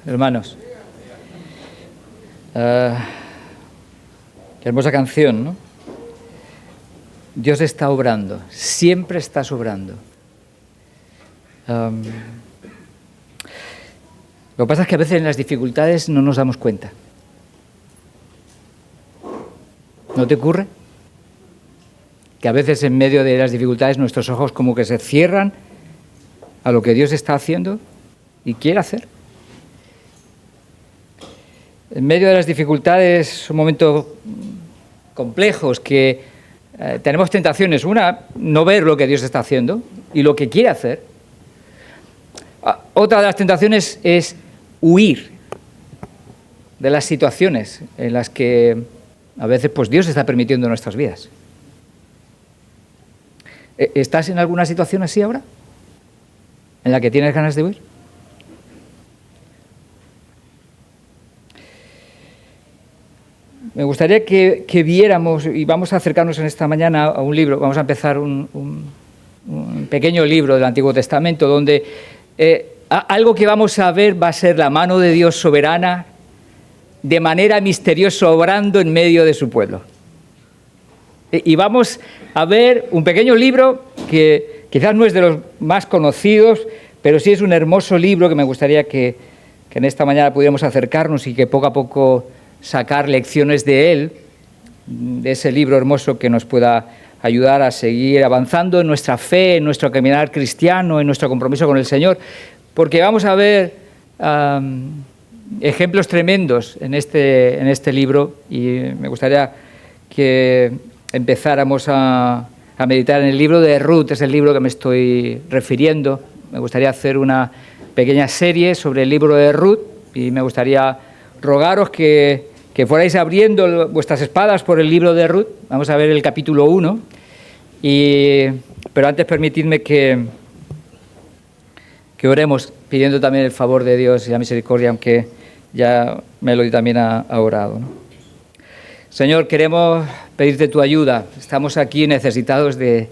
hermanos. Qué hermosa canción, ¿no? Dios está obrando, siempre está obrando. Lo que pasa es que a veces en las dificultades no nos damos cuenta. ¿No te ocurre? Que a veces en medio de las dificultades nuestros ojos como que se cierran a lo que Dios está haciendo y quiere hacer. En medio de las dificultades son momentos complejos que tenemos tentaciones. Una, no ver lo que Dios está haciendo y lo que quiere hacer. Otra de las tentaciones es huir de las situaciones en las que a veces pues Dios está permitiendo nuestras vidas. ¿Estás en alguna situación así ahora? ¿En la que tienes ganas de huir? Me gustaría que viéramos, y vamos a acercarnos en esta mañana a un libro, vamos a empezar un pequeño libro del Antiguo Testamento, donde algo que vamos a ver va a ser la mano de Dios soberana, de manera misteriosa, obrando en medio de su pueblo. Y vamos a ver un pequeño libro que quizás no es de los más conocidos, pero sí es un hermoso libro que me gustaría que en esta mañana pudiéramos acercarnos y que poco a poco sacar lecciones de él, de ese libro hermoso que nos pueda ayudar a seguir avanzando en nuestra fe, en nuestro caminar cristiano, en nuestro compromiso con el Señor, porque vamos a ver ejemplos tremendos en este libro y me gustaría que empezáramos a meditar en el libro de Ruth, es el libro que me estoy refiriendo. Me gustaría hacer una pequeña serie sobre el libro de Ruth y me gustaría rogaros que fuerais abriendo vuestras espadas por el libro de Ruth. Vamos a ver el capítulo 1, pero antes permitidme que oremos pidiendo también el favor de Dios y la misericordia, aunque ya Melody también ha orado, ¿no? Señor, queremos pedirte tu ayuda. Estamos aquí necesitados de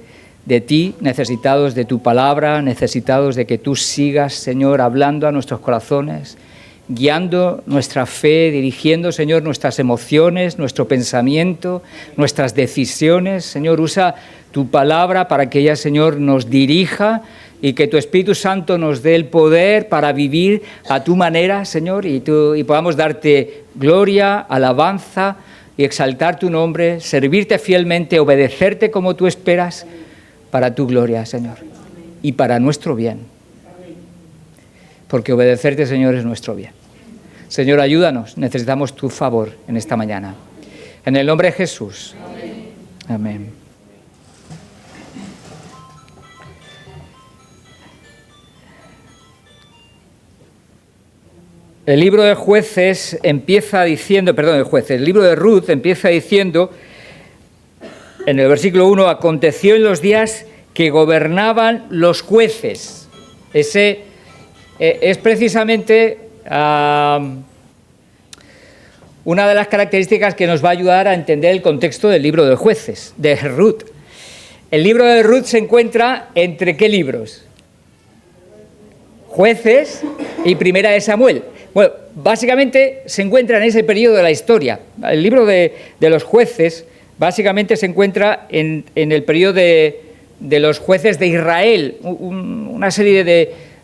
ti, necesitados de tu palabra, necesitados de que tú sigas, Señor, hablando a nuestros corazones, guiando nuestra fe, dirigiendo, Señor, nuestras emociones, nuestro pensamiento, nuestras decisiones. Señor, usa tu palabra para que ella, Señor, nos dirija y que tu Espíritu Santo nos dé el poder para vivir a tu manera, Señor, y podamos darte gloria, alabanza y exaltar tu nombre, servirte fielmente, obedecerte como tú esperas, para tu gloria, Señor, y para nuestro bien. Porque obedecerte, Señor, es nuestro bien. Señor, ayúdanos, necesitamos tu favor en esta mañana. En el nombre de Jesús. Amén. El libro de Jueces empieza diciendo, el libro de Ruth empieza diciendo, en el versículo 1, aconteció en los días que gobernaban los jueces. Ese es precisamente una de las características que nos va a ayudar a entender el contexto del libro de Jueces, de Ruth. El libro de Ruth se encuentra entre ¿qué libros? Jueces y Primera de Samuel. Bueno, básicamente se encuentra en ese periodo de la historia. El libro de los Jueces básicamente se encuentra en el periodo de los jueces de Israel, una serie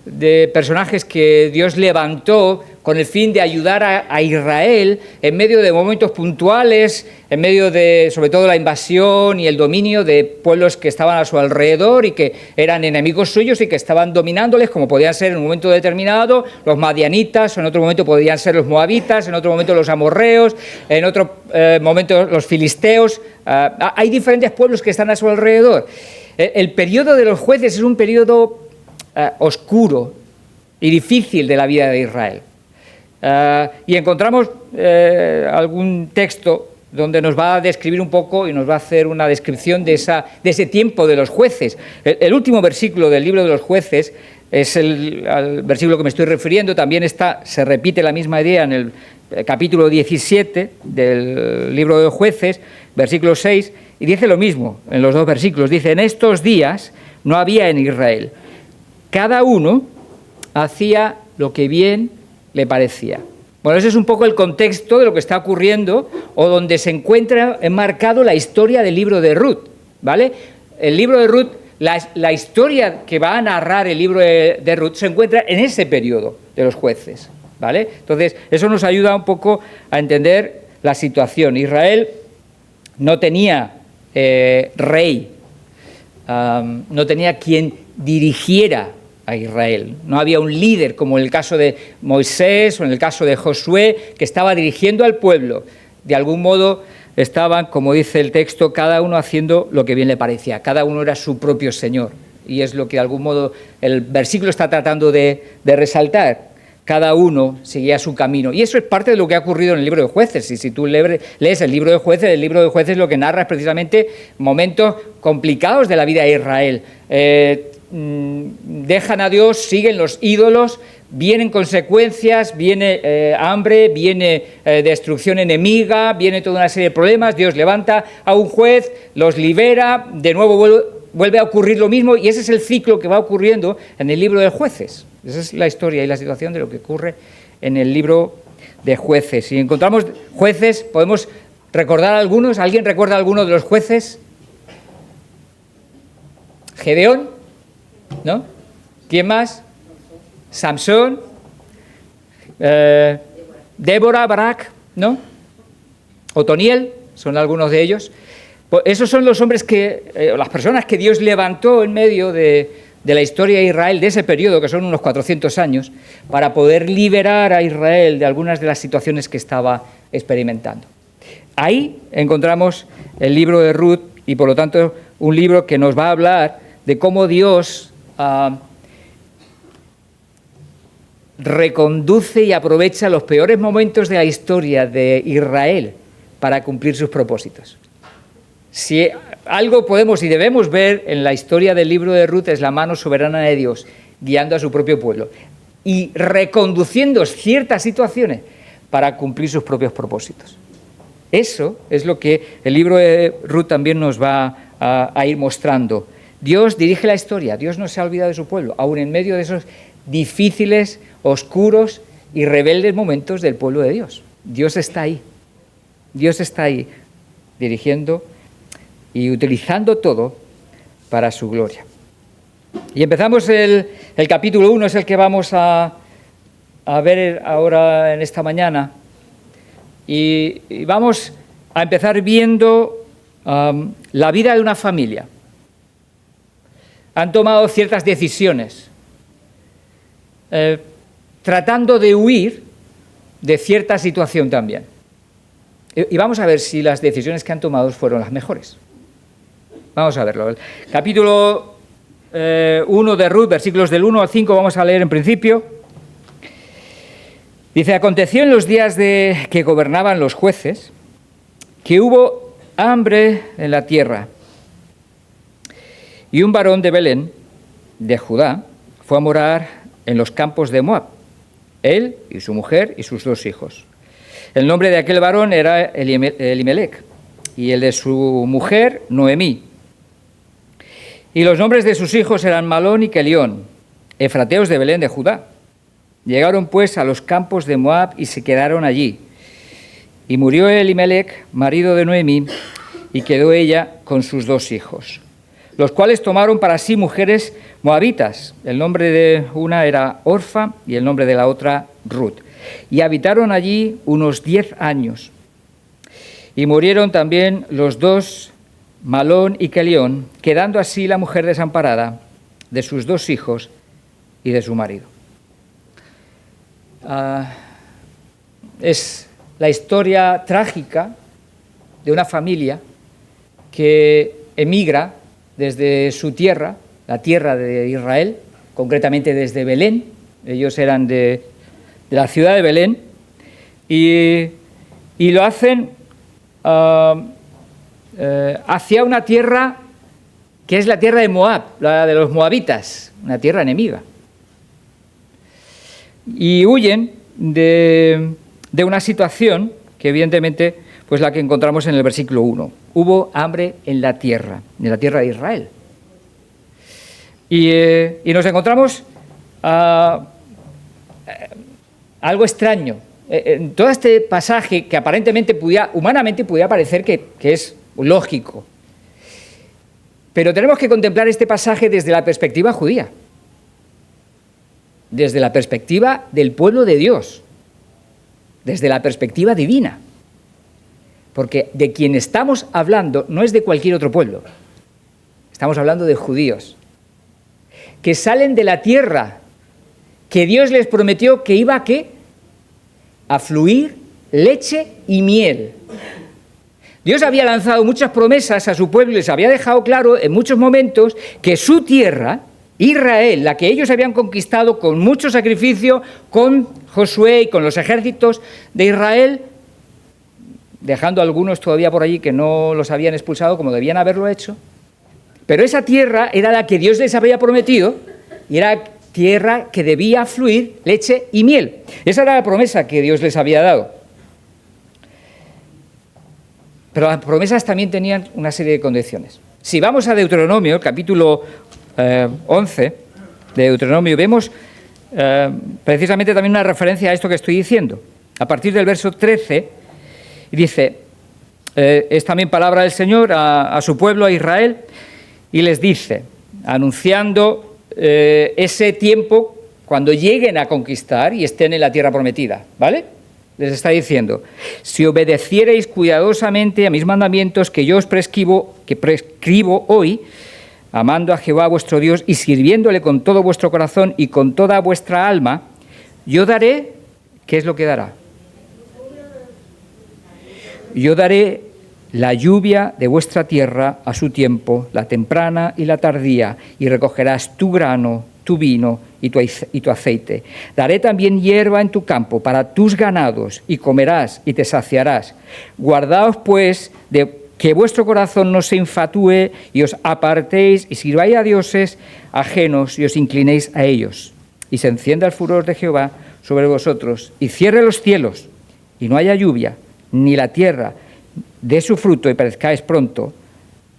de personajes que Dios levantó con el fin de ayudar a Israel en medio de momentos puntuales, en medio de, sobre todo, la invasión y el dominio de pueblos que estaban a su alrededor y que eran enemigos suyos y que estaban dominándoles, como podían ser en un momento determinado los madianitas, en otro momento podían ser los moabitas, en otro momento los amorreos, en otro momento los filisteos. Hay diferentes pueblos que están a su alrededor. El periodo de los jueces es un periodo oscuro y difícil de la vida de Israel. Y encontramos algún texto donde nos va a describir un poco y nos va a hacer una descripción de ese tiempo de los jueces. El último versículo del libro de los Jueces es al versículo que me estoy refiriendo. También se repite la misma idea en el capítulo 17 del libro de los Jueces, versículo 6, y dice lo mismo en los dos versículos. Dice, en estos días no había en Israel. Cada uno hacía lo que bien le parecía. Bueno, ese es un poco el contexto de lo que está ocurriendo o donde se encuentra enmarcado la historia del libro de Ruth, ¿vale? El libro de Ruth, la historia que va a narrar el libro de Ruth se encuentra en ese periodo de los jueces, ¿vale? Entonces, eso nos ayuda un poco a entender la situación. Israel no tenía rey, no tenía quien dirigiera a Israel. No había un líder como en el caso de Moisés o en el caso de Josué que estaba dirigiendo al pueblo. De algún modo estaban, como dice el texto, cada uno haciendo lo que bien le parecía. Cada uno era su propio señor. Y es lo que de algún modo el versículo está tratando de resaltar. Cada uno seguía su camino. Y eso es parte de lo que ha ocurrido en el libro de Jueces. Y si tú lees el libro de Jueces lo que narra es precisamente momentos complicados de la vida de Israel. Dejan a Dios, siguen los ídolos, vienen consecuencias, viene hambre, viene destrucción enemiga, viene toda una serie de problemas. Dios levanta a un juez, los libera, de nuevo vuelve a ocurrir lo mismo, y ese es el ciclo que va ocurriendo en el libro de Jueces. Esa es la historia y la situación de lo que ocurre en el libro de Jueces. Si encontramos jueces, podemos recordar algunos. ¿Alguien recuerda alguno de los jueces? Gedeón, ¿no? ¿Quién más? Samson, Débora, Barak, ¿no? Otoniel, son algunos de ellos. Pues esos son los hombres las personas que Dios levantó en medio de la historia de Israel, de ese periodo, que son unos 400 años, para poder liberar a Israel de algunas de las situaciones que estaba experimentando. Ahí encontramos el libro de Ruth y, por lo tanto, un libro que nos va a hablar de cómo Dios reconduce y aprovecha los peores momentos de la historia de Israel para cumplir sus propósitos. Si algo podemos y debemos ver en la historia del libro de Ruth es la mano soberana de Dios guiando a su propio pueblo y reconduciendo ciertas situaciones para cumplir sus propios propósitos. Eso es lo que el libro de Ruth también nos va a ir mostrando. Dios dirige la historia, Dios no se ha olvidado de su pueblo, aun en medio de esos difíciles, oscuros y rebeldes momentos del pueblo de Dios. Dios está ahí dirigiendo y utilizando todo para su gloria. Y empezamos el capítulo 1, es el que vamos a ver ahora en esta mañana. Y vamos a empezar viendo la vida de una familia. Han tomado ciertas decisiones, tratando de huir de cierta situación también. Y vamos a ver si las decisiones que han tomado fueron las mejores. Vamos a verlo. El capítulo 1 de Ruth, versículos del 1 al 5, vamos a leer en principio. Dice: aconteció en los días que gobernaban los jueces, que hubo hambre en la tierra, y un varón de Belén, de Judá, fue a morar en los campos de Moab, él y su mujer y sus 2 hijos. El nombre de aquel varón era Elimelec, y el de su mujer, Noemí. Y los nombres de sus hijos eran Malón y Kelión, efrateos de Belén de Judá. Llegaron pues a los campos de Moab y se quedaron allí. Y murió Elimelec, marido de Noemí, y quedó ella con sus 2 hijos, los cuales tomaron para sí mujeres moabitas. El nombre de una era Orfa y el nombre de la otra Ruth. Y habitaron allí unos 10 años. Y murieron también los 2, Malón y Kelión, quedando así la mujer desamparada de sus 2 hijos y de su marido. Es la historia trágica de una familia que emigra desde su tierra, la tierra de Israel, concretamente desde Belén. Ellos eran de la ciudad de Belén, y lo hacen hacia una tierra que es la tierra de Moab, la de los moabitas, una tierra enemiga. Y huyen de una situación que evidentemente pues la que encontramos en el versículo 1. Hubo hambre en la tierra de Israel. Y nos encontramos algo extraño. En todo este pasaje que aparentemente humanamente pudiera parecer que es lógico. Pero tenemos que contemplar este pasaje desde la perspectiva judía, desde la perspectiva del pueblo de Dios, desde la perspectiva divina. Porque de quien estamos hablando no es de cualquier otro pueblo. Estamos hablando de judíos que salen de la tierra que Dios les prometió que iba a fluir leche y miel. Dios había lanzado muchas promesas a su pueblo y les había dejado claro en muchos momentos que su tierra, Israel, la que ellos habían conquistado con mucho sacrificio, con Josué y con los ejércitos de Israel, dejando a algunos todavía por allí que no los habían expulsado como debían haberlo hecho, pero esa tierra era la que Dios les había prometido y era tierra que debía fluir leche y miel. Esa era la promesa que Dios les había dado. Pero las promesas también tenían una serie de condiciones. Si vamos a Deuteronomio, el capítulo 11 de Deuteronomio, vemos precisamente también una referencia a esto que estoy diciendo. A partir del verso 13, dice, es también palabra del Señor a su pueblo, a Israel, y les dice, anunciando ese tiempo cuando lleguen a conquistar y estén en la tierra prometida, ¿vale? Les está diciendo, si obedeciereis cuidadosamente a mis mandamientos que yo os prescribo hoy, amando a Jehová vuestro Dios y sirviéndole con todo vuestro corazón y con toda vuestra alma, yo daré, ¿qué es lo que dará? Yo daré la lluvia de vuestra tierra a su tiempo, la temprana y la tardía, y recogerás tu grano, tu vino y tu aceite. Daré también hierba en tu campo para tus ganados, y comerás y te saciarás. Guardaos, pues, de que vuestro corazón no se infatúe y os apartéis y sirváis a dioses ajenos y os inclinéis a ellos. Y se encienda el furor de Jehová sobre vosotros, y cierre los cielos, y no haya lluvia, ni la tierra dé su fruto, y perezcáis pronto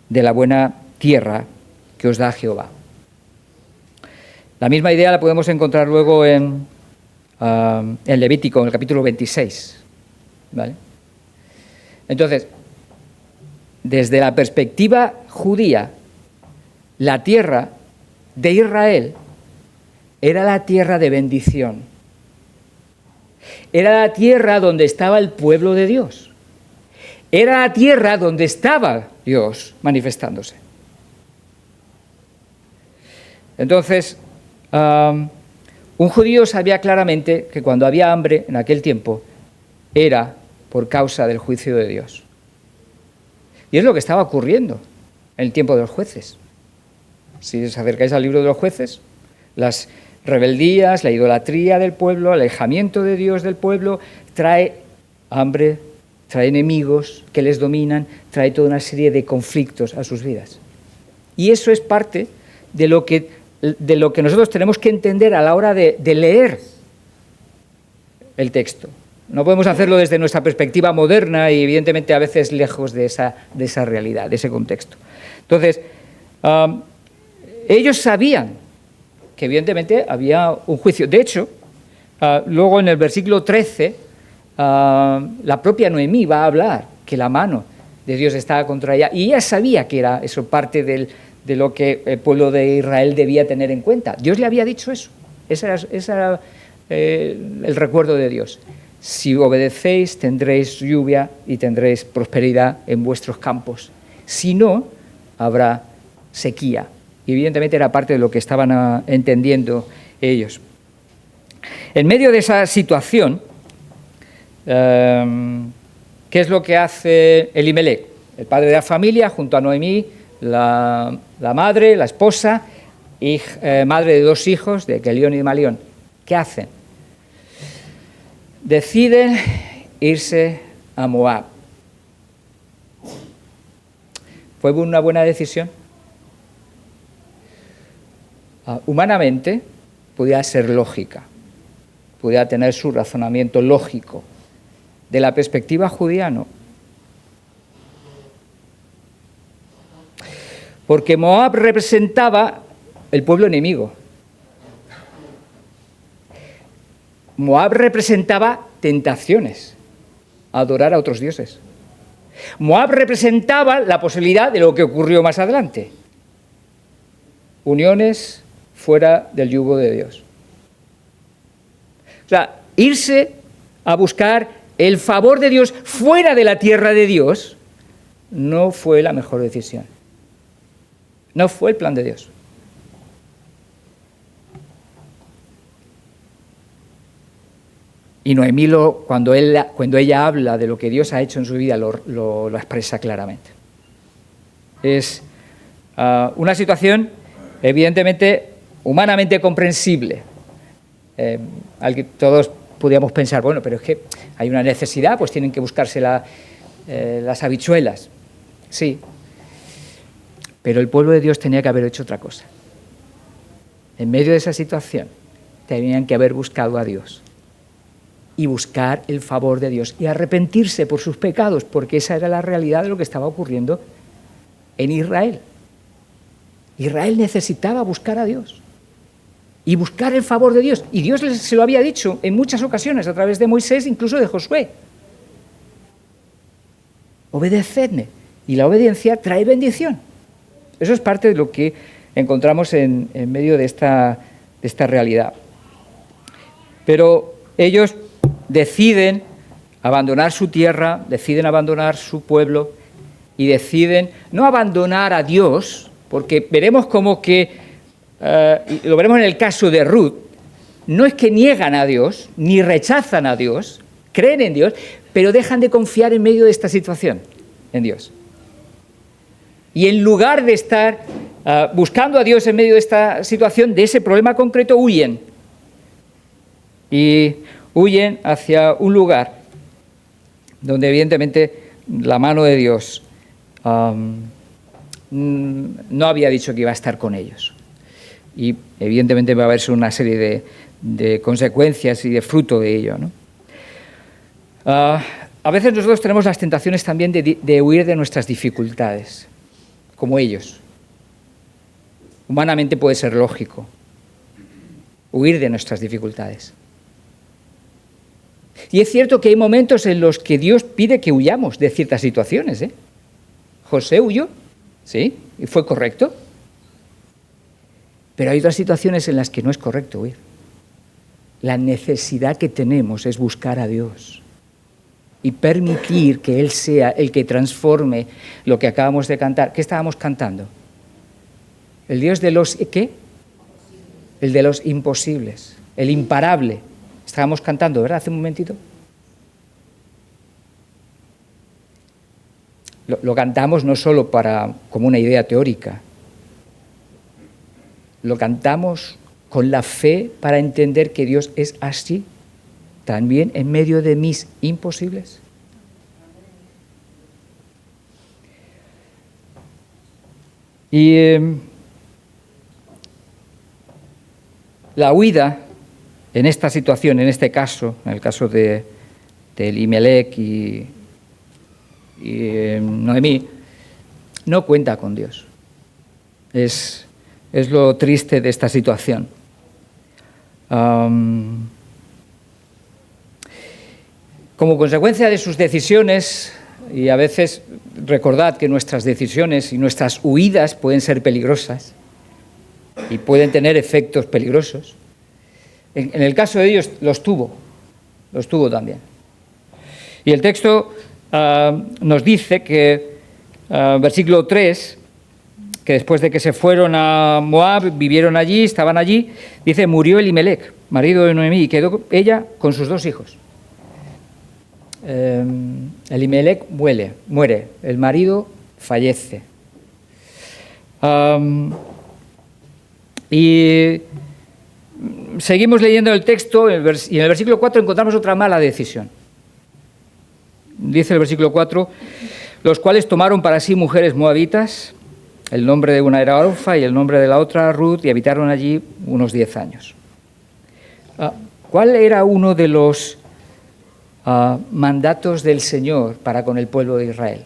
de la buena tierra que os da Jehová. La misma idea la podemos encontrar luego en Levítico, en el capítulo 26. ¿Vale? Entonces, desde la perspectiva judía, la tierra de Israel era la tierra de bendición. Era la tierra donde estaba el pueblo de Dios. Era la tierra donde estaba Dios manifestándose. Entonces, un judío sabía claramente que cuando había hambre en aquel tiempo era por causa del juicio de Dios. Y es lo que estaba ocurriendo en el tiempo de los jueces. Si os acercáis al libro de los jueces, las rebeldías, la idolatría del pueblo, el alejamiento de Dios del pueblo, trae hambre, trae enemigos que les dominan, trae toda una serie de conflictos a sus vidas. Y eso es parte de lo que nosotros tenemos que entender a la hora de leer el texto. No podemos hacerlo desde nuestra perspectiva moderna y evidentemente a veces lejos de esa realidad, de ese contexto. Entonces, ellos sabían que evidentemente había un juicio. De hecho, luego en el versículo 13, la propia Noemí va a hablar que la mano de Dios estaba contra ella y ella sabía que era eso parte de lo que el pueblo de Israel debía tener en cuenta. Dios le había dicho eso. Ese era el recuerdo de Dios. Si obedecéis, tendréis lluvia y tendréis prosperidad en vuestros campos. Si no, habrá sequía. Y evidentemente era parte de lo que estaban entendiendo ellos. En medio de esa situación, ¿qué es lo que hace Elimelec? El padre de la familia, junto a Noemí, la madre, la esposa, y madre de 2 hijos, de Kelión y de Malión. ¿Qué hacen? Deciden irse a Moab. ¿Fue una buena decisión? Humanamente, podía ser lógica, podía tener su razonamiento lógico. De la perspectiva judía, no. Porque Moab representaba el pueblo enemigo. Moab representaba tentaciones, adorar a otros dioses. Moab representaba la posibilidad de lo que ocurrió más adelante. Uniones fuera del yugo de Dios. O sea, irse a buscar el favor de Dios fuera de la tierra de Dios no fue la mejor decisión. No fue el plan de Dios. Y Noemí, cuando ella habla de lo que Dios ha hecho en su vida, lo expresa claramente. Es una situación evidentemente humanamente comprensible, al que todos podríamos pensar, bueno, pero es que hay una necesidad, pues tienen que buscarse las habichuelas. Sí, pero el pueblo de Dios tenía que haber hecho otra cosa. En medio de esa situación, tenían que haber buscado a Dios y buscar el favor de Dios y arrepentirse por sus pecados, porque esa era la realidad de lo que estaba ocurriendo en Israel. Israel necesitaba buscar a Dios y buscar el favor de Dios. Y Dios se lo había dicho en muchas ocasiones, a través de Moisés, incluso de Josué. Obedecedme. Y la obediencia trae bendición. Eso es parte de lo que encontramos en medio de esta realidad. Pero ellos deciden abandonar su tierra, deciden abandonar su pueblo y deciden no abandonar a Dios, porque veremos como que, lo veremos en el caso de Ruth, no es que niegan a Dios, ni rechazan a Dios, creen en Dios, pero dejan de confiar en medio de esta situación, en Dios. Y en lugar de estar buscando a Dios en medio de esta situación, de ese problema concreto, huyen. Y huyen hacia un lugar donde evidentemente la mano de Dios no había dicho que iba a estar con ellos. Y evidentemente va a haber una serie de consecuencias y de fruto de ello, ¿no? A veces nosotros tenemos las tentaciones también de huir de nuestras dificultades, como ellos. Humanamente puede ser lógico huir de nuestras dificultades. Y es cierto que hay momentos en los que Dios pide que huyamos de ciertas situaciones, ¿eh? José huyó, sí, y fue correcto. Pero hay otras situaciones en las que no es correcto huir. La necesidad que tenemos es buscar a Dios y permitir que Él sea el que transforme lo que acabamos de cantar. ¿Qué estábamos cantando? El Dios de los... ¿qué? El de los imposibles, el imparable. Estábamos cantando, ¿verdad? Hace un momentito. Lo cantamos no solo como una idea teórica. Lo cantamos con la fe para entender que Dios es así, también en medio de mis imposibles. Y la huida en esta situación, en este caso, en el caso de Elimelec y Noemí, no cuenta con Dios. Es lo triste de esta situación. Como consecuencia de sus decisiones, y a veces recordad que nuestras decisiones y nuestras huidas pueden ser peligrosas y pueden tener efectos peligrosos. En el caso de ellos los tuvo también. Y el texto nos dice que, versículo 3, que después de que se fueron a Moab, vivieron allí, estaban allí, dice, murió Elimelec, marido de Noemí, y quedó ella con sus 2 hijos. Elimelec muere, el marido fallece. Y seguimos leyendo el texto y en el versículo 4 encontramos otra mala decisión. Dice el versículo 4, los cuales tomaron para sí mujeres moabitas, el nombre de una era Orfa y el nombre de la otra Ruth, y habitaron allí unos 10 años. ¿Cuál era uno de los mandatos del Señor para con el pueblo de Israel?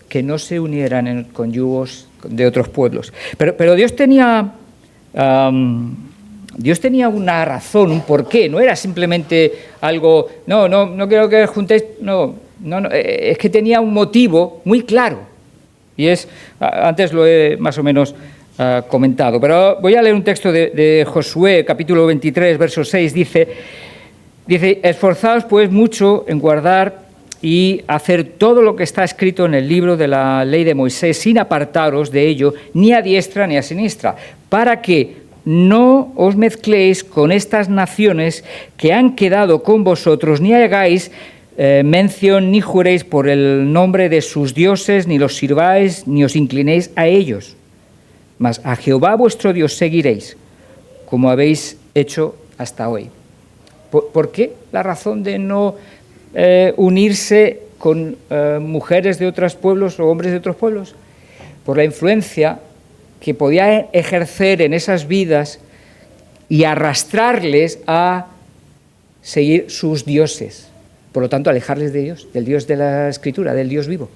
Que no se unieran con yugos de otros pueblos. Pero Dios tenía Dios tenía una razón, un porqué, no era simplemente algo, no quiero que os juntéis, no, es que tenía un motivo muy claro. Y antes lo he más o menos comentado, pero voy a leer un texto de Josué, capítulo 23, verso 6, dice, esforzaos pues mucho en guardar y hacer todo lo que está escrito en el libro de la ley de Moisés, sin apartaros de ello, ni a diestra ni a siniestra, para que no os mezcléis con estas naciones que han quedado con vosotros, ni hagáis mención ni juréis por el nombre de sus dioses, ni los sirváis, ni os inclinéis a ellos. Mas a Jehová vuestro Dios seguiréis, como habéis hecho hasta hoy. ¿Por qué la razón de no unirse con mujeres de otros pueblos o hombres de otros pueblos? Por la influencia que podía ejercer en esas vidas y arrastrarles a seguir sus dioses. Por lo tanto, alejarles de Dios, del Dios de la Escritura, del Dios vivo.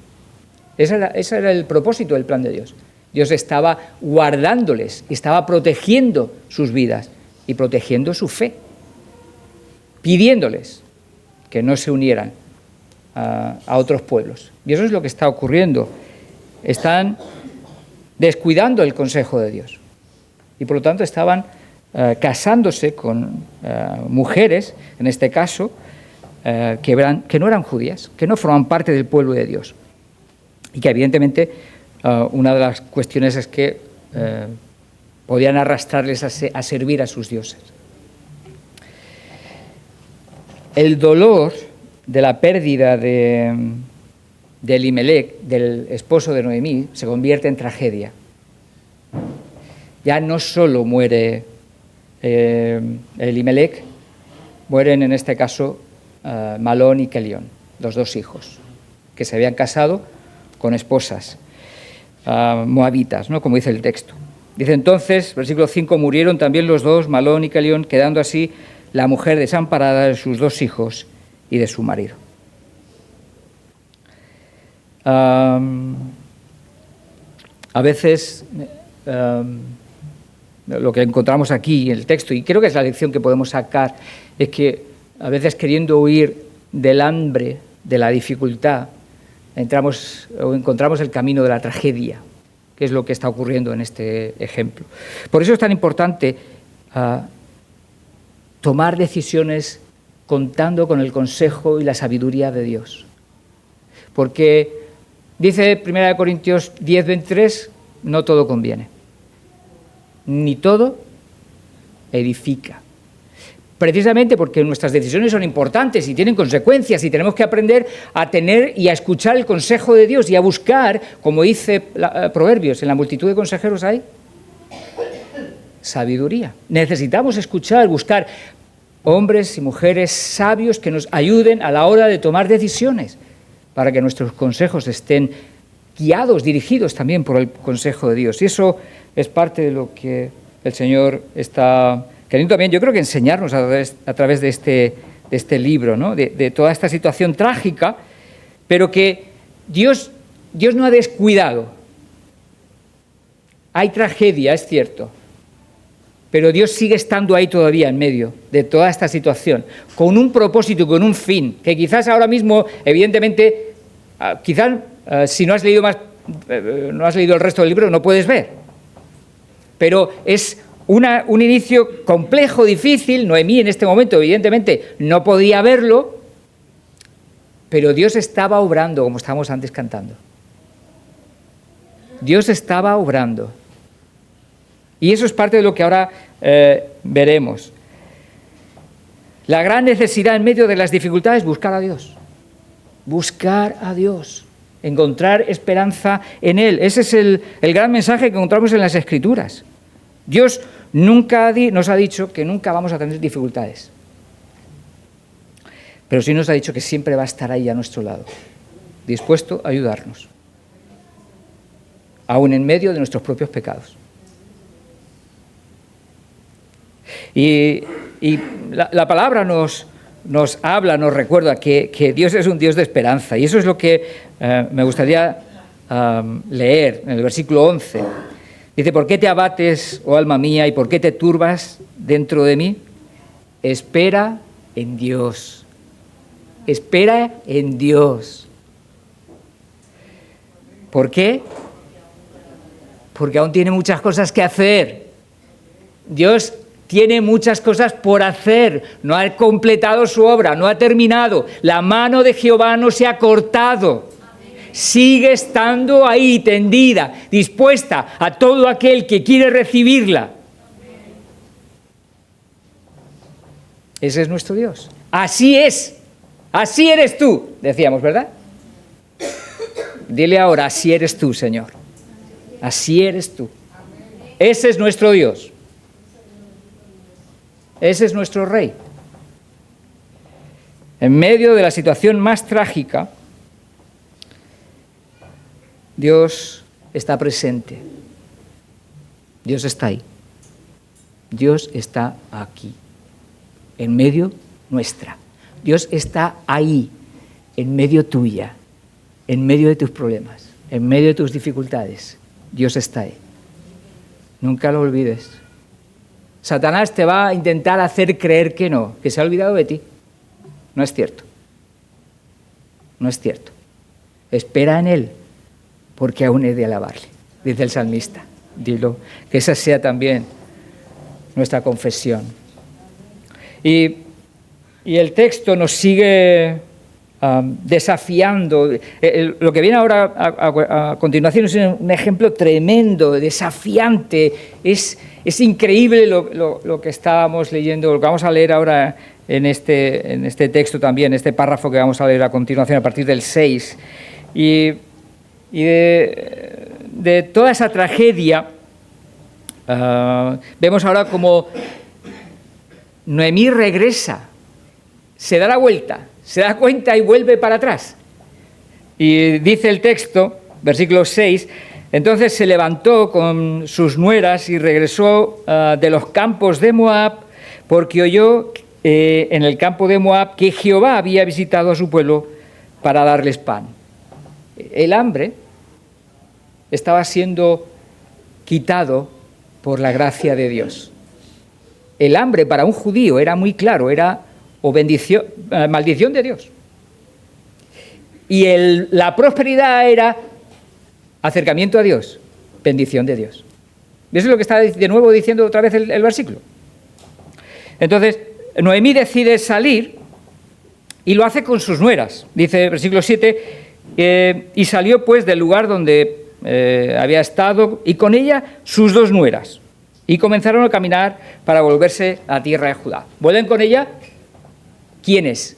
Ese era el propósito del plan de Dios. Dios estaba guardándoles, estaba protegiendo sus vidas y protegiendo su fe, pidiéndoles que no se unieran a otros pueblos. Y eso es lo que está ocurriendo. Están descuidando el consejo de Dios. Y por lo tanto estaban casándose con mujeres, en este caso, que no eran judías, que no forman parte del pueblo de Dios. Y que evidentemente una de las cuestiones es que podían arrastrarles a servir a sus dioses. El dolor de la pérdida de Elimelec, del esposo de Noemí, se convierte en tragedia. Ya no solo muere Elimelec, mueren en este caso Malón y Kelión, los dos hijos, que se habían casado con esposas moabitas, ¿no? Como dice el texto. Dice entonces, versículo 5, murieron también los dos, Malón y Kelión, quedando así la mujer desamparada de sus dos hijos y de su marido. A veces lo que encontramos aquí en el texto, y creo que es la lección que podemos sacar, es que a veces queriendo huir del hambre, de la dificultad, encontramos el camino de la tragedia, que es lo que está ocurriendo en este ejemplo. Por eso es tan importante tomar decisiones contando con el consejo y la sabiduría de Dios. Porque dice 1 Corintios 10:23, no todo conviene, ni todo edifica. Precisamente porque nuestras decisiones son importantes y tienen consecuencias y tenemos que aprender a tener y a escuchar el consejo de Dios y a buscar, como dice Proverbios, en la multitud de consejeros hay sabiduría. Necesitamos escuchar, buscar hombres y mujeres sabios que nos ayuden a la hora de tomar decisiones para que nuestros consejos estén guiados, dirigidos también por el consejo de Dios. Y eso es parte de lo que el Señor está queriendo también, yo creo que enseñarnos a través de este libro, ¿no? de toda esta situación trágica, pero que Dios no ha descuidado. Hay tragedia, es cierto, pero Dios sigue estando ahí todavía en medio de toda esta situación, con un propósito, con un fin, que quizás ahora mismo, evidentemente, si no has leído el resto del libro, no puedes ver. Pero es un inicio complejo, difícil. Noemí en este momento, evidentemente, no podía verlo, pero Dios estaba obrando, como estábamos antes cantando. Dios estaba obrando. Y eso es parte de lo que ahora veremos. La gran necesidad en medio de las dificultades es buscar a Dios. Buscar a Dios. Encontrar esperanza en Él. Ese es el gran mensaje que encontramos en las Escrituras. Dios nunca nos ha dicho que nunca vamos a tener dificultades. Pero sí nos ha dicho que siempre va a estar ahí a nuestro lado, dispuesto a ayudarnos, aún en medio de nuestros propios pecados. Y la palabra nos habla, nos recuerda que Dios es un Dios de esperanza. Y eso es lo que me gustaría leer en el versículo 11. Dice, ¿por qué te abates, oh alma mía, y por qué te turbas dentro de mí? Espera en Dios. Espera en Dios. ¿Por qué? Porque aún tiene muchas cosas que hacer. Dios tiene muchas cosas por hacer. No ha completado su obra, no ha terminado. La mano de Jehová no se ha cortado. Sigue estando ahí, tendida, dispuesta a todo aquel que quiere recibirla. Ese es nuestro Dios. Así es. Así eres tú, decíamos, ¿verdad? Dile ahora, así eres tú, Señor. Así eres tú. Ese es nuestro Dios. Ese es nuestro Rey. En medio de la situación más trágica, Dios está presente. Dios está ahí. Dios está aquí, en medio nuestra. Dios está ahí, en medio tuya, en medio de tus problemas, en medio de tus dificultades. Dios está ahí. Nunca lo olvides. Satanás te va a intentar hacer creer que no, que se ha olvidado de ti. No es cierto. No es cierto. Espera en Él, porque aún he de alabarle, dice el salmista. Dilo, que esa sea también nuestra confesión. Y el texto nos sigue desafiando. Lo que viene ahora a continuación es un ejemplo tremendo, desafiante. Es increíble lo que estábamos leyendo, lo que vamos a leer ahora en este texto también, este párrafo que vamos a leer a continuación a partir del 6. Y de toda esa tragedia, vemos ahora como Noemí regresa, se da la vuelta, se da cuenta y vuelve para atrás. Y dice el texto, versículo 6, entonces se levantó con sus nueras y regresó de los campos de Moab, porque oyó en el campo de Moab que Jehová había visitado a su pueblo para darles pan. El hambre estaba siendo quitado por la gracia de Dios. El hambre para un judío era muy claro, era o bendición, maldición de Dios. Y la prosperidad era acercamiento a Dios, bendición de Dios. Y eso es lo que está de nuevo diciendo otra vez el versículo. Entonces, Noemí decide salir y lo hace con sus nueras. Dice el versículo 7, y salió pues del lugar donde había estado, y con ella sus dos nueras. Y comenzaron a caminar para volverse a tierra de Judá. ¿Vuelven con ella? ¿Quiénes?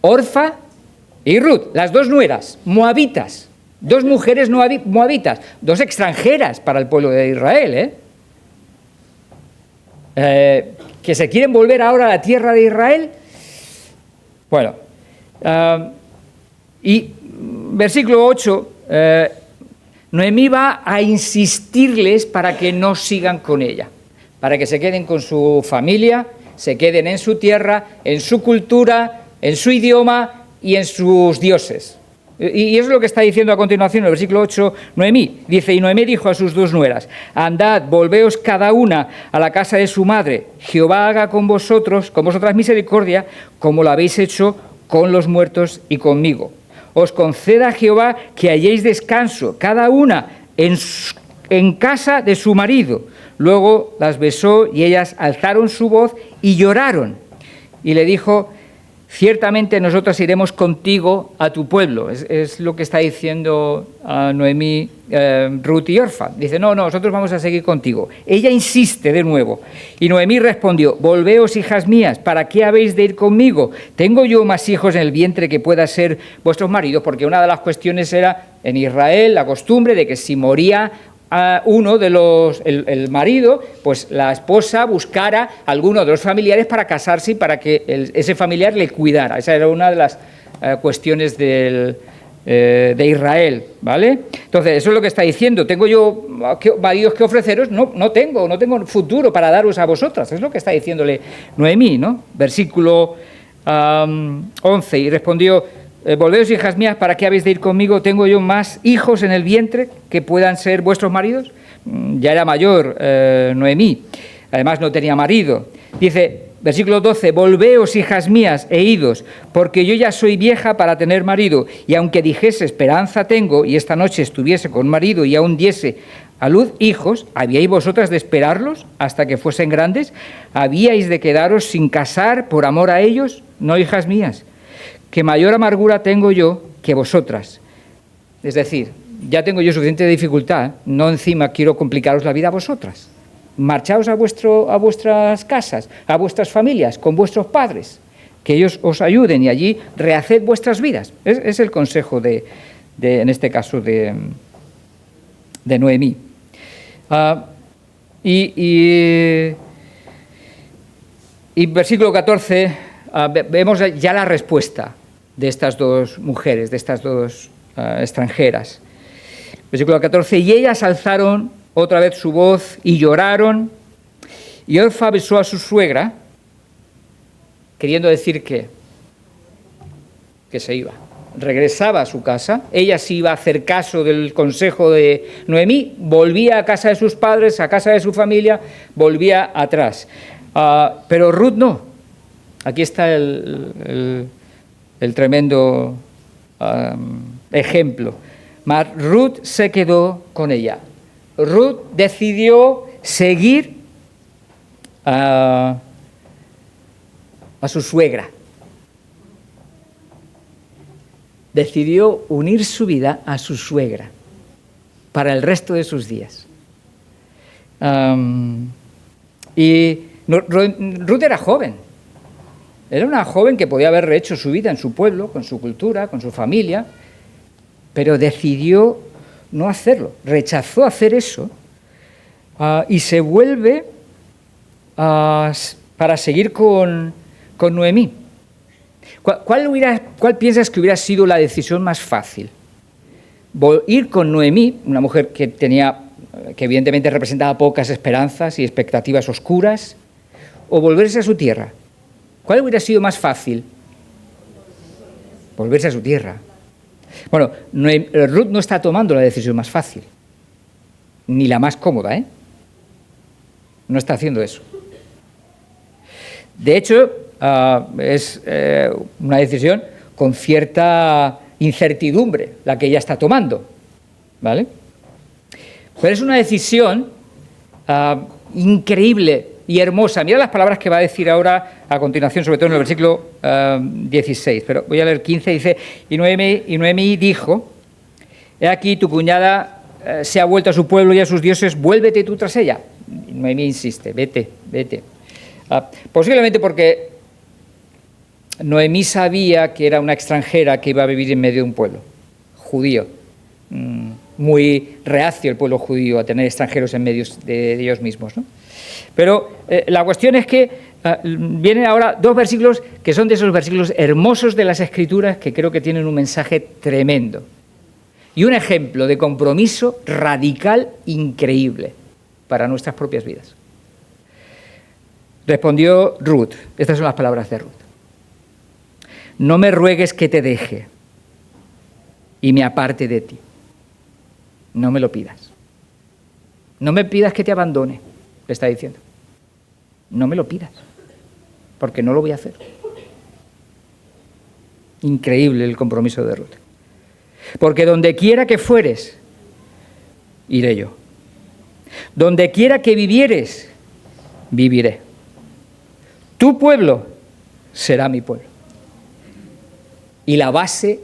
Orfa y Ruth, las dos nueras, moabitas. Dos mujeres moabitas, dos extranjeras para el pueblo de Israel, que se quieren volver ahora a la tierra de Israel. Bueno, y versículo 8, Noemí va a insistirles para que no sigan con ella, para que se queden con su familia, se queden en su tierra, en su cultura, en su idioma y en sus dioses. Y eso es lo que está diciendo a continuación el versículo 8, Noemí. Dice, y Noemí dijo a sus dos nueras, andad, volveos cada una a la casa de su madre. Jehová haga con vosotras misericordia, como lo habéis hecho con los muertos y conmigo. Os conceda Jehová que halléis descanso, cada una en casa de su marido. Luego las besó y ellas alzaron su voz y lloraron. Y le dijo, ciertamente nosotros iremos contigo a tu pueblo. Es lo que está diciendo a Noemí, Ruth y Orfa. Dice, no, nosotros vamos a seguir contigo. Ella insiste de nuevo. Y Noemí respondió, volveos, hijas mías, ¿para qué habéis de ir conmigo? ¿Tengo yo más hijos en el vientre que pueda ser vuestros maridos? Porque una de las cuestiones era, en Israel, la costumbre de que si moría a uno de el marido, pues la esposa buscara a alguno de los familiares para casarse y para que ese familiar le cuidara. Esa era una de las cuestiones de Israel, ¿vale? Entonces, eso es lo que está diciendo. ¿Tengo yo maridos que ofreceros? No tengo futuro para daros a vosotras. Es lo que está diciéndole Noemí, ¿no? Versículo 11, y respondió volveos, hijas mías, ¿para qué habéis de ir conmigo? ¿Tengo yo más hijos en el vientre que puedan ser vuestros maridos? Ya era mayor Noemí, además no tenía marido. Dice, versículo 12, volveos, hijas mías, e idos, porque yo ya soy vieja para tener marido, y aunque dijese, esperanza tengo, y esta noche estuviese con marido y aún diese a luz hijos, ¿habíais vosotras de esperarlos hasta que fuesen grandes? ¿Habíais de quedaros sin casar por amor a ellos? No, hijas mías, que mayor amargura tengo yo que vosotras. Es decir, ya tengo yo suficiente dificultad, no encima quiero complicaros la vida a vosotras. Marchaos a vuestras casas, a vuestras familias, con vuestros padres, que ellos os ayuden y allí rehaced vuestras vidas. Es el consejo en este caso, de Noemí. Y versículo 14, vemos ya la respuesta de estas dos mujeres, de estas dos extranjeras. Versículo 14, y ellas alzaron otra vez su voz y lloraron, y Orfa besó a su suegra, queriendo decir que se iba. Regresaba a su casa, ella sí iba a hacer caso del consejo de Noemí, volvía a casa de sus padres, a casa de su familia, volvía atrás. Pero Ruth no. Aquí está el tremendo ejemplo. Mas Ruth se quedó con ella. Ruth decidió seguir a su suegra. Decidió unir su vida a su suegra para el resto de sus días. Y Ruth era joven. Era una joven que podía haber rehecho su vida en su pueblo, con su cultura, con su familia, pero decidió no hacerlo, rechazó hacer eso y se vuelve para seguir con Noemí. ¿Cuál piensas que hubiera sido la decisión más fácil? Ir con Noemí, una mujer que evidentemente representaba pocas esperanzas y expectativas oscuras, o volverse a su tierra. ¿Cuál hubiera sido más fácil? Volverse a su tierra. Bueno, Ruth no está tomando la decisión más fácil, ni la más cómoda, ¿eh? No está haciendo eso. De hecho, es una decisión con cierta incertidumbre la que ella está tomando, ¿vale? Pero es una decisión increíble y hermosa. Mira las palabras que va a decir ahora a continuación, sobre todo en el versículo 16, pero voy a leer 15, dice, y Noemí dijo, he aquí tu cuñada se ha vuelto a su pueblo y a sus dioses, vuélvete tú tras ella. Y Noemí insiste, vete. Posiblemente porque Noemí sabía que era una extranjera que iba a vivir en medio de un pueblo judío, muy reacio el pueblo judío a tener extranjeros en medio de ellos mismos, ¿no? Pero la cuestión es que vienen ahora dos versículos que son de esos versículos hermosos de las Escrituras que creo que tienen un mensaje tremendo y un ejemplo de compromiso radical increíble para nuestras propias vidas. Respondió Ruth, estas son las palabras de Ruth. No me ruegues que te deje y me aparte de ti. No me lo pidas. No me pidas que te abandone, le está diciendo. No me lo pidas, porque no lo voy a hacer. Increíble el compromiso de Ruth. Porque donde quiera que fueres, iré yo. Donde quiera que vivieres, viviré. Tu pueblo será mi pueblo. Y la base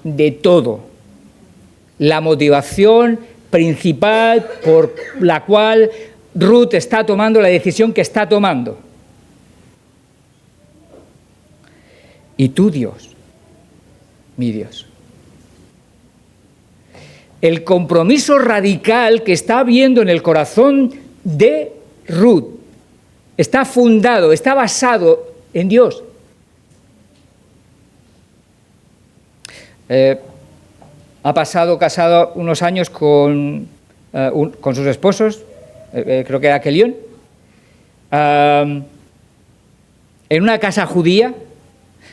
de todo, la motivación principal por la cual Ruth está tomando la decisión que está tomando. Y tú, Dios, mi Dios. El compromiso radical que está habiendo en el corazón de Ruth está fundado, está basado en Dios. Ha pasado casado unos años con sus esposos, creo que era Kelión, en una casa judía,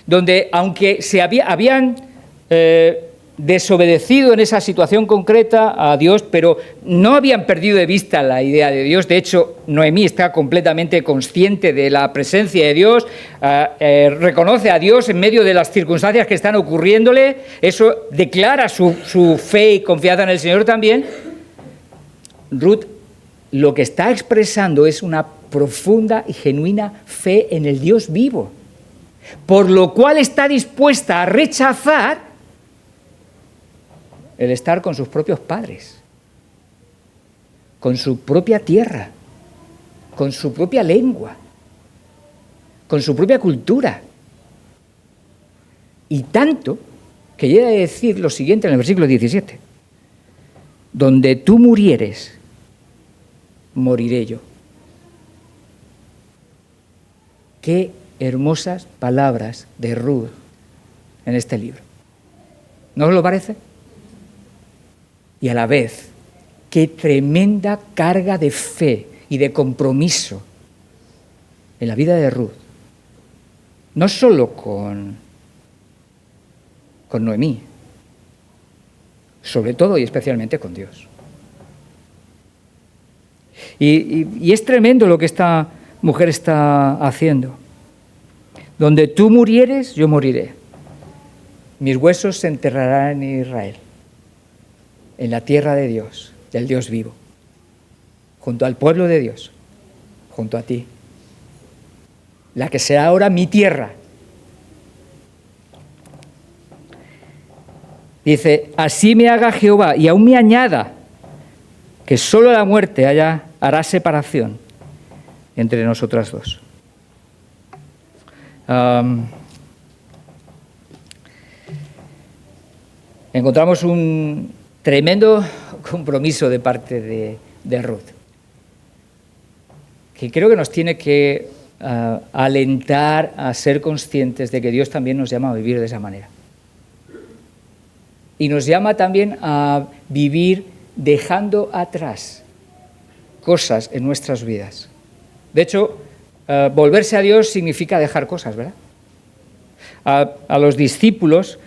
donde aunque habían desobedecido en esa situación concreta a Dios, pero no habían perdido de vista la idea de Dios. De hecho, Noemí está completamente consciente de la presencia de Dios, reconoce a Dios en medio de las circunstancias que están ocurriéndole, eso declara su fe y confianza en el Señor también. Ruth lo que está expresando es una profunda y genuina fe en el Dios vivo, por lo cual está dispuesta a rechazar el estar con sus propios padres, con su propia tierra, con su propia lengua, con su propia cultura. Y tanto que llega a decir lo siguiente en el versículo 17: donde tú murieres, moriré yo. Qué hermosas palabras de Ruth en este libro. ¿No os lo parece? Y a la vez, qué tremenda carga de fe y de compromiso en la vida de Ruth. No solo con Noemí, sobre todo y especialmente con Dios. Y es tremendo lo que esta mujer está haciendo. Donde tú murieres, yo moriré. Mis huesos se enterrarán en Israel, en la tierra de Dios, del Dios vivo, junto al pueblo de Dios, junto a ti, la que será ahora mi tierra. Dice, así me haga Jehová y aún me añada que solo la muerte hará separación entre nosotras dos. Encontramos un tremendo compromiso de parte de Ruth, que creo que nos tiene que alentar a ser conscientes de que Dios también nos llama a vivir de esa manera. Y nos llama también a vivir dejando atrás cosas en nuestras vidas. De hecho, volverse a Dios significa dejar cosas, ¿verdad? A los discípulos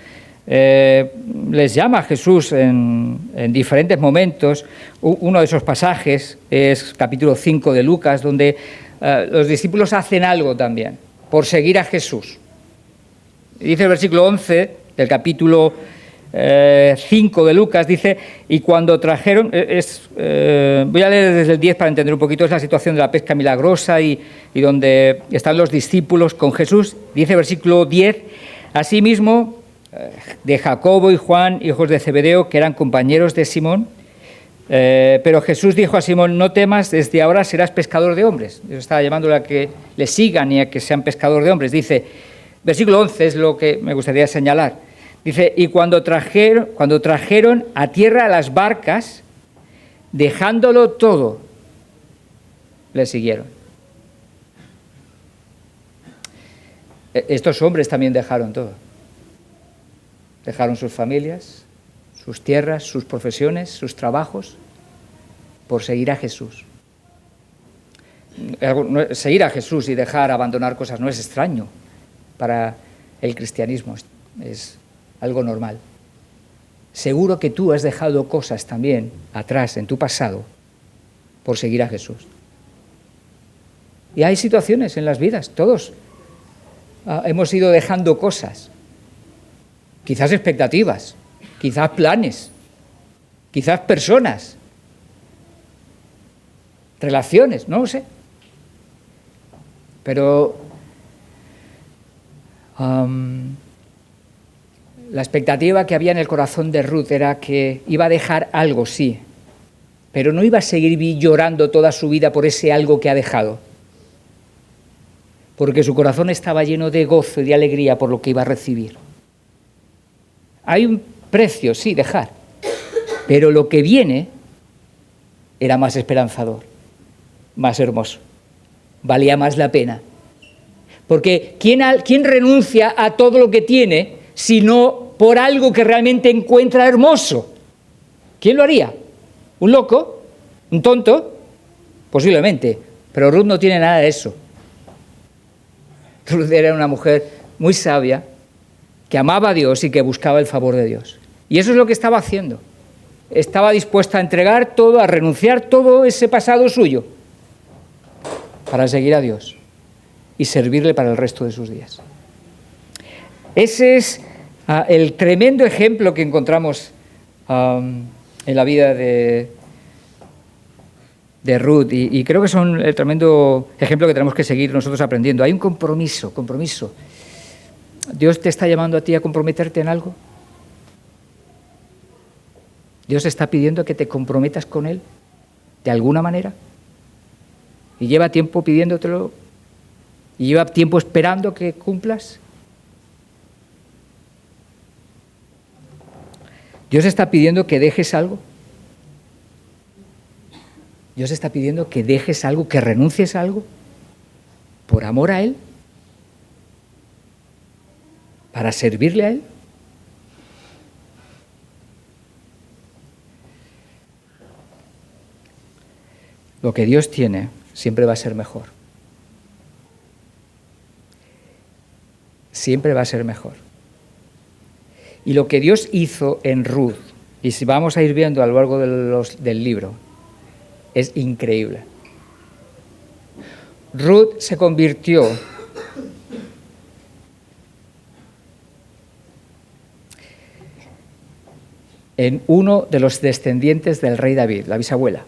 les llama Jesús en diferentes momentos. Uno de esos pasajes es capítulo 5 de Lucas, donde los discípulos hacen algo también por seguir a Jesús. Dice el versículo 11 del capítulo 5 de Lucas, dice, y cuando trajeron, voy a leer desde el 10 para entender un poquito, es la situación de la pesca milagrosa y donde están los discípulos con Jesús. Dice el versículo 10, asimismo, de Jacobo y Juan, hijos de Zebedeo, que eran compañeros de Simón, pero Jesús dijo a Simón, no temas, desde ahora serás pescador de hombres. Dios estaba llamándole a que le sigan y a que sean pescador de hombres. Dice, versículo 11 es lo que me gustaría señalar. Dice, y cuando trajeron a tierra las barcas, dejándolo todo, le siguieron. Estos hombres también dejaron todo. Dejaron sus familias, sus tierras, sus profesiones, sus trabajos, por seguir a Jesús. Seguir a Jesús y abandonar cosas no es extraño para el cristianismo, es algo normal. Seguro que tú has dejado cosas también atrás en tu pasado por seguir a Jesús. Y hay situaciones en las vidas, todos hemos ido dejando cosas, quizás expectativas, quizás planes, quizás personas, relaciones, no lo sé. Pero la expectativa que había en el corazón de Ruth era que iba a dejar algo, sí, pero no iba a seguir llorando toda su vida por ese algo que ha dejado, porque su corazón estaba lleno de gozo y de alegría por lo que iba a recibir. Hay un precio, sí, dejar, pero lo que viene era más esperanzador, más hermoso, valía más la pena. Porque ¿quién renuncia a todo lo que tiene sino por algo que realmente encuentra hermoso? ¿Quién lo haría? ¿Un loco? ¿Un tonto? Posiblemente, pero Ruth no tiene nada de eso. Ruth era una mujer muy sabia que amaba a Dios y que buscaba el favor de Dios. Y eso es lo que estaba haciendo. Estaba dispuesta a entregar todo, a renunciar todo ese pasado suyo para seguir a Dios y servirle para el resto de sus días. Ese es el tremendo ejemplo que encontramos en la vida de Ruth, y creo que son el tremendo ejemplo que tenemos que seguir nosotros aprendiendo. Hay un compromiso. ¿Dios te está llamando a ti a comprometerte en algo? ¿Dios está pidiendo que te comprometas con Él de alguna manera? ¿Y lleva tiempo pidiéndotelo? ¿Y lleva tiempo esperando que cumplas? ¿Dios está pidiendo que dejes algo? ¿Dios está pidiendo que dejes algo, que renuncies a algo? ¿Por amor a Él? ¿Para servirle a Él? Lo que Dios tiene siempre va a ser mejor. Siempre va a ser mejor. Y lo que Dios hizo en Ruth, y si vamos a ir viendo a lo largo del libro, es increíble. Ruth se convirtió en uno de los descendientes del rey David, la bisabuela.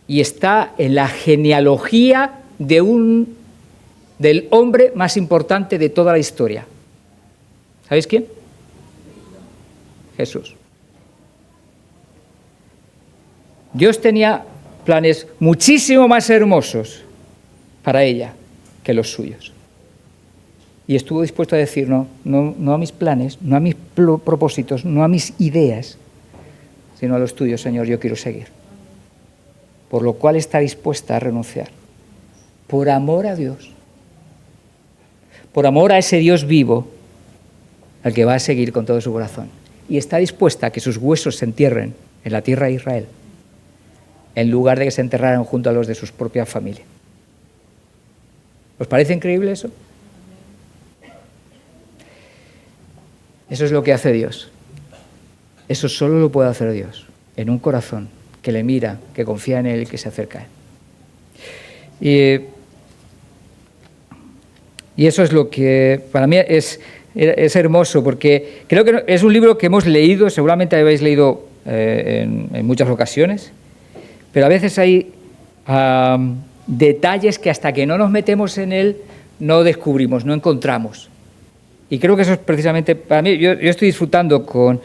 Y está en la genealogía del hombre más importante de toda la historia. ¿Sabéis quién? Jesús. Dios tenía planes muchísimo más hermosos para ella que los suyos. Y estuvo dispuesto a decir no a mis planes, no a mis propósitos, no a mis ideas, sino a los tuyos, Señor, yo quiero seguir. Por lo cual está dispuesta a renunciar. Por amor a Dios. Por amor a ese Dios vivo al que va a seguir con todo su corazón. Y está dispuesta a que sus huesos se entierren en la tierra de Israel, en lugar de que se enterraran junto a los de sus propias familias. ¿Os parece increíble eso? Eso es lo que hace Dios. Eso solo lo puede hacer Dios, en un corazón que le mira, que confía en Él y que se acerca a Él. Y eso es lo que para mí es hermoso, porque creo que es un libro que hemos leído, seguramente habéis leído en muchas ocasiones, pero a veces hay detalles que hasta que no nos metemos en él no descubrimos, no encontramos. Y creo que eso es precisamente, para mí, yo estoy disfrutando con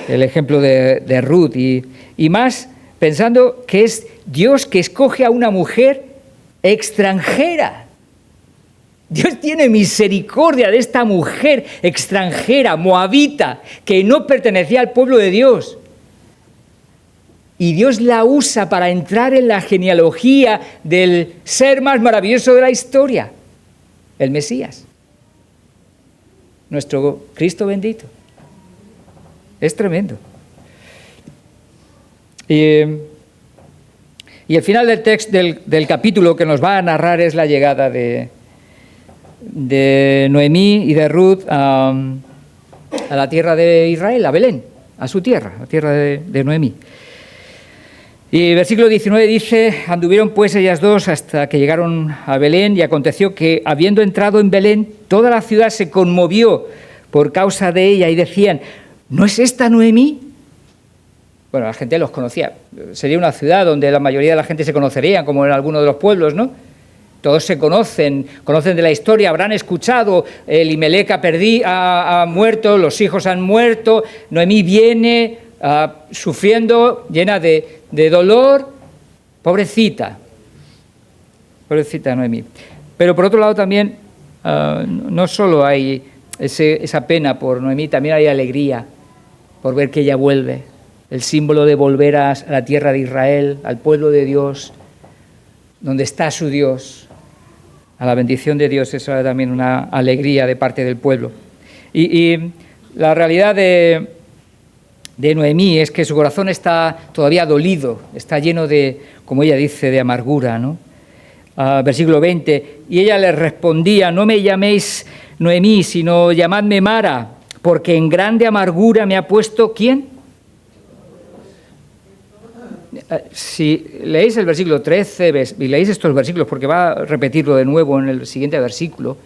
el ejemplo de Ruth y más pensando que es Dios que escoge a una mujer extranjera. Dios tiene misericordia de esta mujer extranjera, moabita, que no pertenecía al pueblo de Dios. Y Dios la usa para entrar en la genealogía del ser más maravilloso de la historia, el Mesías, nuestro Cristo bendito. Es tremendo. Y el final del texto, del capítulo que nos va a narrar es la llegada de Noemí y de Ruth a la tierra de Israel, a Belén, a su tierra, la tierra de Noemí. Y el versículo 19 dice: anduvieron pues ellas dos hasta que llegaron a Belén, y aconteció que, habiendo entrado en Belén, toda la ciudad se conmovió por causa de ella, y decían: ¿no es esta Noemí? Bueno, la gente los conocía. Sería una ciudad donde la mayoría de la gente se conocería, como en algunos de los pueblos, ¿no? Todos se conocen de la historia, habrán escuchado, Elimelec ha muerto, los hijos han muerto, Noemí viene sufriendo, llena de dolor, pobrecita Noemí. Pero por otro lado también, no solo hay esa pena por Noemí, también hay alegría por ver que ella vuelve, el símbolo de volver a la tierra de Israel, al pueblo de Dios, donde está su Dios. A la bendición de Dios, eso era también una alegría de parte del pueblo. Y la realidad de Noemí es que su corazón está todavía dolido, está lleno de, como ella dice, de amargura, ¿no? Versículo 20, y ella les respondía: no me llaméis Noemí, sino llamadme Mara, porque en grande amargura me ha puesto, ¿quién? Si leéis el versículo 13 y leéis estos versículos, porque va a repetirlo de nuevo en el siguiente versículo,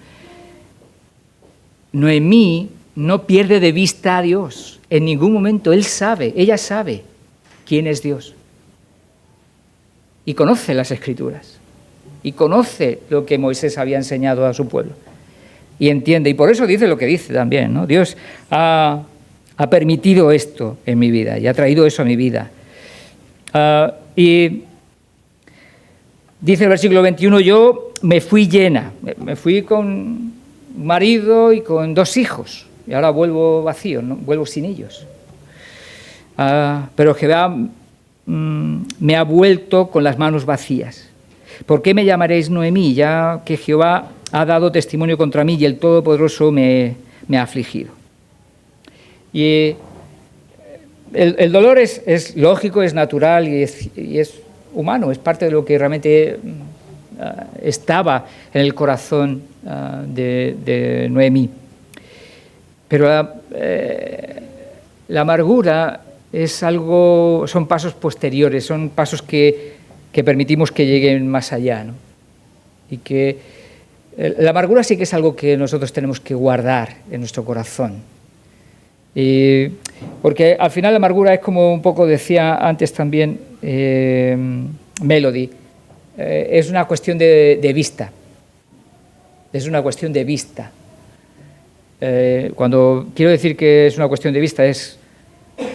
Noemí no pierde de vista a Dios en ningún momento. Ella sabe quién es Dios. Y conoce las Escrituras. Y conoce lo que Moisés había enseñado a su pueblo. Y entiende. Y por eso dice lo que dice también, ¿no? Dios ha permitido esto en mi vida y ha traído eso a mi vida. Y dice el versículo 21, yo me fui llena. Me fui con marido y con 2 hijos. Y ahora vuelvo vacío, ¿no? Vuelvo sin ellos. Pero Jehová me ha vuelto con las manos vacías. ¿Por qué me llamaréis Noemí? Ya que Jehová ha dado testimonio contra mí y el Todopoderoso me ha afligido. Y el dolor es lógico, es natural y es humano, es parte de lo que realmente estaba en el corazón de Noemí. Pero la amargura son pasos posteriores, son pasos que permitimos que lleguen más allá, ¿no? Y que la amargura sí que es algo que nosotros tenemos que guardar en nuestro corazón. Porque al final la amargura es como un poco decía antes también Melody, es una cuestión de vista. Es una cuestión de vista. Cuando quiero decir que es una cuestión de vista, es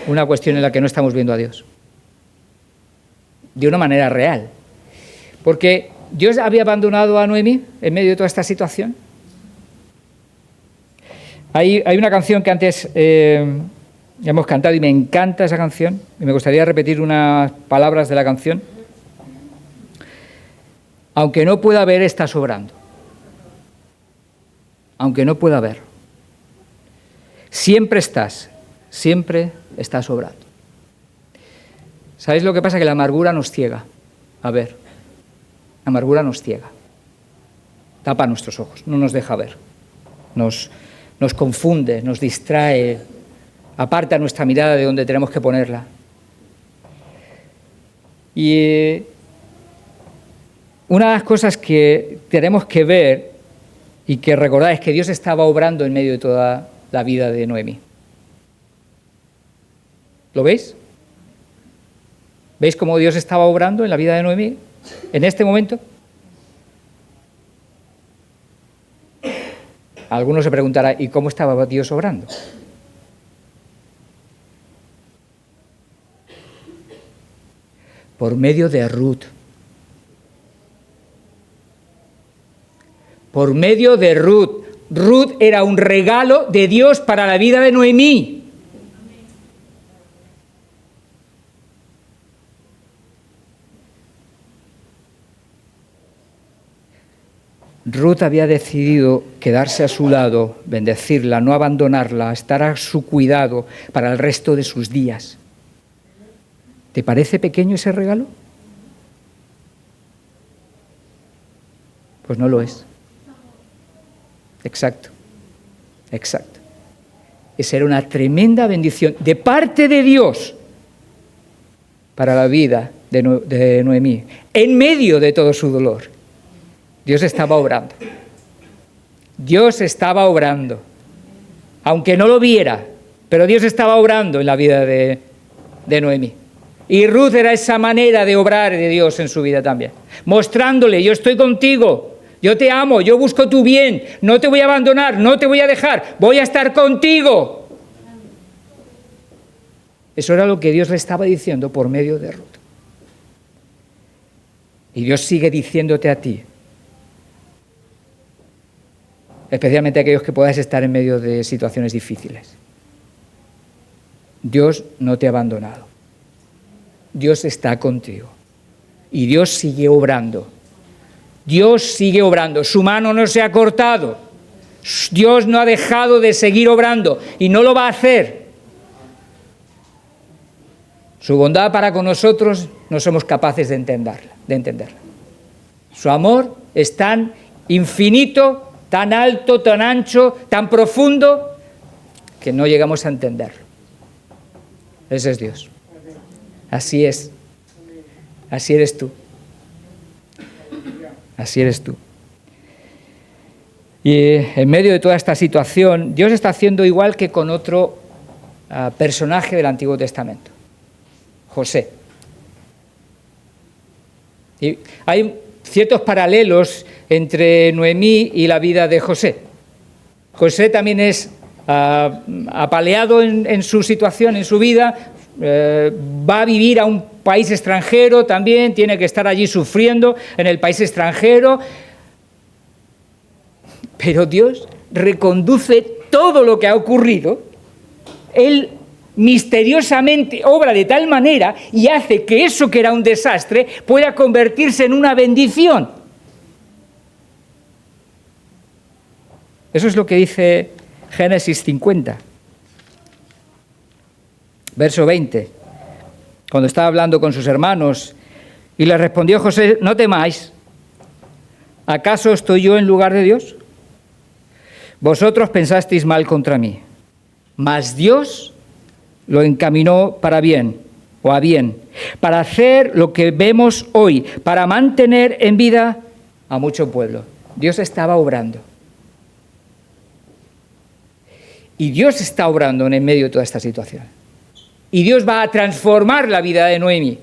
una cuestión en la que no estamos viendo a Dios. De una manera real. Porque Dios había abandonado a Noemí en medio de toda esta situación. Hay una canción que antes hemos cantado y me encanta esa canción. Y me gustaría repetir unas palabras de la canción. Aunque no pueda ver, está sobrando. Aunque no pueda ver. Siempre estás sobrando. ¿Sabéis lo que pasa? Que la amargura nos ciega. A ver, la amargura nos ciega. Tapa nuestros ojos, no nos deja ver. Nos confunde, nos distrae, aparta nuestra mirada de donde tenemos que ponerla. Y una de las cosas que tenemos que ver y que recordar es que Dios estaba obrando en medio de toda la vida de Noemí. ¿Lo veis? ¿Veis cómo Dios estaba obrando en la vida de Noemí en este momento? Algunos se preguntarán, ¿y cómo estaba Dios obrando? Por medio de Ruth. Por medio de Ruth. Ruth era un regalo de Dios para la vida de Noemí. Ruth había decidido quedarse a su lado, bendecirla, no abandonarla, estar a su cuidado para el resto de sus días. ¿Te parece pequeño ese regalo? Pues no lo es. Exacto. Esa era una tremenda bendición de parte de Dios para la vida de Noemí, en medio de todo su dolor. Dios estaba obrando. Dios estaba obrando. Aunque no lo viera, pero Dios estaba obrando en la vida de Noemí. Y Ruth era esa manera de obrar de Dios en su vida también. Mostrándole, yo estoy contigo. Yo te amo, yo busco tu bien, no te voy a abandonar, no te voy a dejar, voy a estar contigo. Eso era lo que Dios le estaba diciendo por medio de Ruth. Y Dios sigue diciéndote a ti, especialmente a aquellos que podáis estar en medio de situaciones difíciles. Dios no te ha abandonado. Dios está contigo. Y Dios sigue obrando. Dios sigue obrando, su mano no se ha cortado, Dios no ha dejado de seguir obrando y no lo va a hacer. Su bondad para con nosotros no somos capaces de entenderla. Su amor es tan infinito tan alto, tan ancho, tan profundo, que no llegamos a entenderlo. Ese es Dios. Así es. Así eres tú. Así eres tú. Y en medio de toda esta situación, Dios está haciendo igual que con otro personaje del Antiguo Testamento, José. Y hay ciertos paralelos entre Noemí y la vida de José. José también es apaleado en su situación, en su vida, va a vivir a un país extranjero también, tiene que estar allí sufriendo en el país extranjero, pero Dios reconduce todo lo que ha ocurrido. Él misteriosamente obra de tal manera y hace que eso que era un desastre pueda convertirse en una bendición. Eso es lo que dice Génesis 50, verso 20, cuando estaba hablando con sus hermanos, y le respondió José: no temáis, ¿acaso estoy yo en lugar de Dios? Vosotros pensasteis mal contra mí, mas Dios lo encaminó para bien, o a bien, para hacer lo que vemos hoy, para mantener en vida a mucho pueblo. Dios estaba obrando. Y Dios está obrando en el medio de toda esta situación. Y Dios va a transformar la vida de Noemí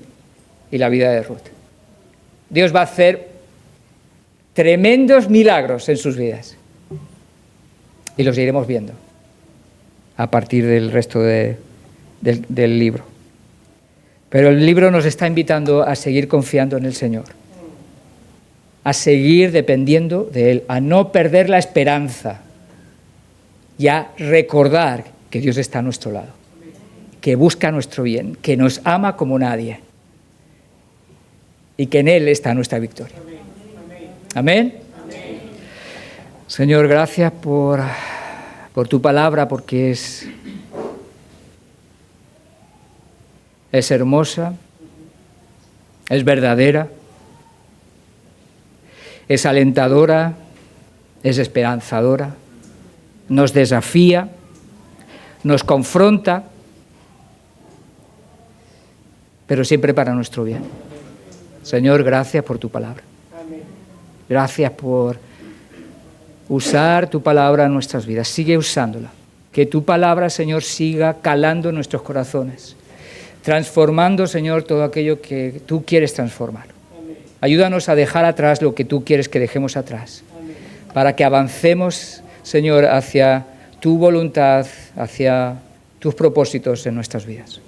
y la vida de Ruth. Dios va a hacer tremendos milagros en sus vidas. Y los iremos viendo a partir del resto del libro. Pero el libro nos está invitando a seguir confiando en el Señor, a seguir dependiendo de Él, a no perder la esperanza y a recordar que Dios está a nuestro lado, que busca nuestro bien, que nos ama como nadie y que en Él está nuestra victoria. Amén. Señor, gracias por tu palabra, porque es hermosa, es verdadera, es alentadora, es esperanzadora, nos desafía, nos confronta, pero siempre para nuestro bien. Señor, gracias por tu palabra. Gracias por usar tu palabra en nuestras vidas. Sigue usándola. Que tu palabra, Señor, siga calando en nuestros corazones, transformando, Señor, todo aquello que tú quieres transformar. Ayúdanos a dejar atrás lo que tú quieres que dejemos atrás, para que avancemos, Señor, hacia tu voluntad, hacia tus propósitos en nuestras vidas.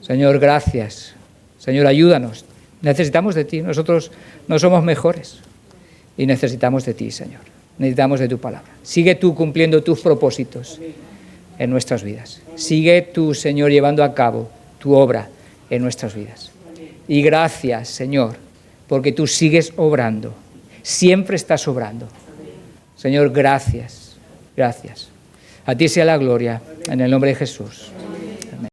Señor, gracias. Señor, ayúdanos. Necesitamos de ti. Nosotros no somos mejores y necesitamos de ti, Señor. Necesitamos de tu palabra. Sigue tú cumpliendo tus propósitos en nuestras vidas. Sigue tú, Señor, llevando a cabo tu obra en nuestras vidas. Y gracias, Señor, porque tú sigues obrando. Siempre estás obrando. Señor, gracias. Gracias. A ti sea la gloria, en el nombre de Jesús.